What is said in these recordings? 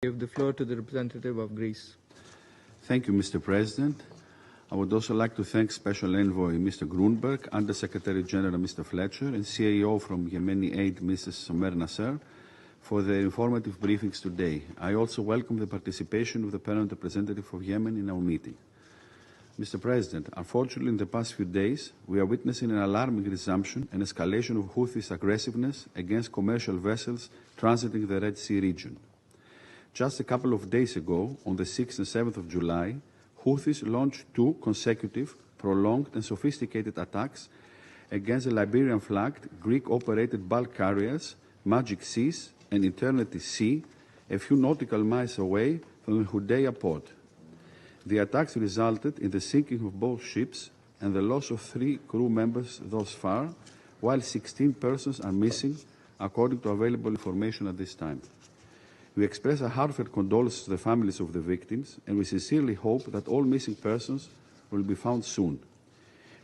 give the floor to the representative of Greece. Thank you, Mr. President. I would also like to thank Special Envoy Mr. Grunberg, Under-Secretary General Mr. Fletcher, and CAO from Yemeni Aid Mrs. Somer Nasser for their informative briefings today. I also welcome the participation of the Permanent Representative of Yemen in our meeting. Mr. President, unfortunately, in the past few days, we are witnessing an alarming resumption and escalation of Houthis' aggressiveness against commercial vessels transiting the Red Sea region. Just a couple of days ago, on the 6th and 7th of July, Houthis launched 2 consecutive, prolonged and sophisticated attacks against the Liberian-flagged Greek-operated bulk carriers Magic Seas and Eternity Sea, a few nautical miles away from the Hudea port. The attacks resulted in the sinking of both ships and the loss of 3 crew members thus far, while 16 persons are missing, according to available information at this time. We express our heartfelt condolences to the families of the victims, and we sincerely hope that all missing persons will be found soon.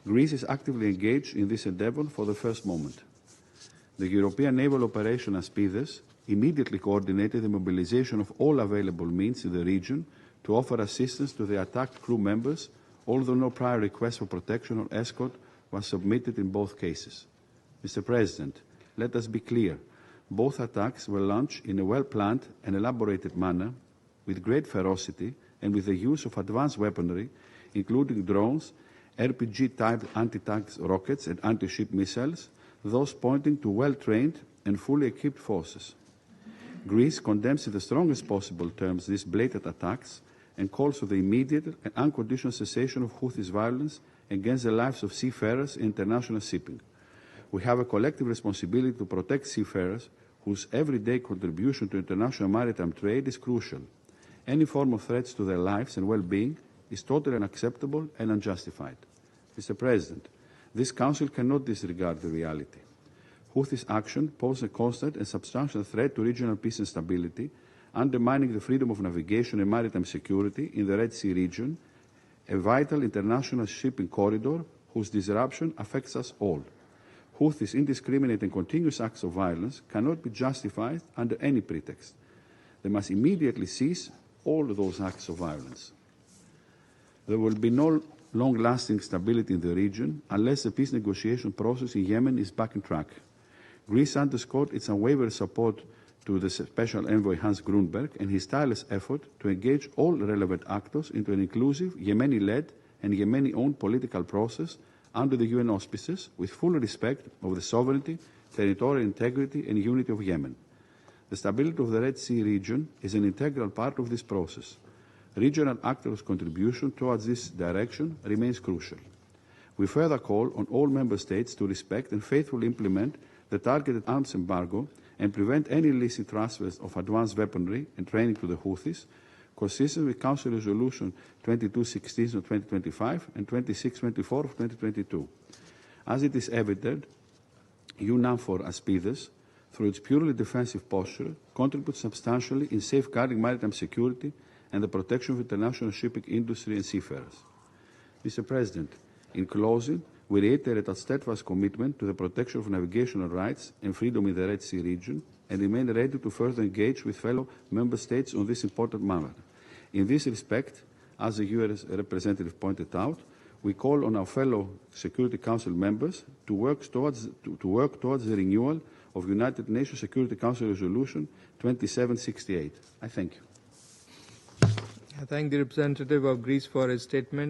Greece is actively engaged in this endeavor for the first moment. The European Naval Operation Aspides immediately coordinated the mobilization of all available means in the region to offer assistance to the attacked crew members, although no prior request for protection or escort was submitted in both cases. Mr. President, let us be clear. Both attacks were launched in a well-planned and elaborated manner, with great ferocity and with the use of advanced weaponry, including drones, RPG-type anti-tank rockets and anti-ship missiles, those pointing to well-trained and fully equipped forces. Greece condemns in the strongest possible terms these blatant attacks and calls for the immediate and unconditional cessation of Houthis' violence against the lives of seafarers in international shipping. We have a collective responsibility to protect seafarers whose everyday contribution to international maritime trade is crucial. Any form of threats to their lives and well-being is totally unacceptable and unjustified. Mr. President, this Council cannot disregard the reality. Houthis' action poses a constant and substantial threat to regional peace and stability, undermining the freedom of navigation and maritime security in the Red Sea region, a vital international shipping corridor whose disruption affects us all. Houthis' indiscriminate and continuous acts of violence cannot be justified under any pretext. They must immediately cease all those acts of violence. There will be no long-lasting stability in the region unless the peace negotiation process in Yemen is back on track. Greece underscored its unwavering support to the Special Envoy Hans Grunberg and his tireless effort to engage all relevant actors into an inclusive, Yemeni-led and Yemeni-owned political process under the UN auspices, with full respect of the sovereignty, territorial integrity and unity of Yemen. The stability of the Red Sea region is an integral part of this process. Regional actors' contribution towards this direction remains crucial. We further call on all member states to respect and faithfully implement the targeted arms embargo and prevent any illicit transfers of advanced weaponry and training to the Houthis, consistent with Council Resolution 2216 of 2025 and 2624 of 2022. As it is evident, UNAMFOR Aspides, through its purely defensive posture, contributes substantially in safeguarding maritime security and the protection of international shipping industry and seafarers. Mr. President, in closing, we reiterate our steadfast commitment to the protection of navigational rights and freedom in the Red Sea region and remain ready to further engage with fellow member states on this important matter. In this respect, as the US representative pointed out, we call on our fellow Security Council members to work towards the renewal of United Nations Security Council Resolution 2768. I thank you. I thank the representative of Greece for his statement.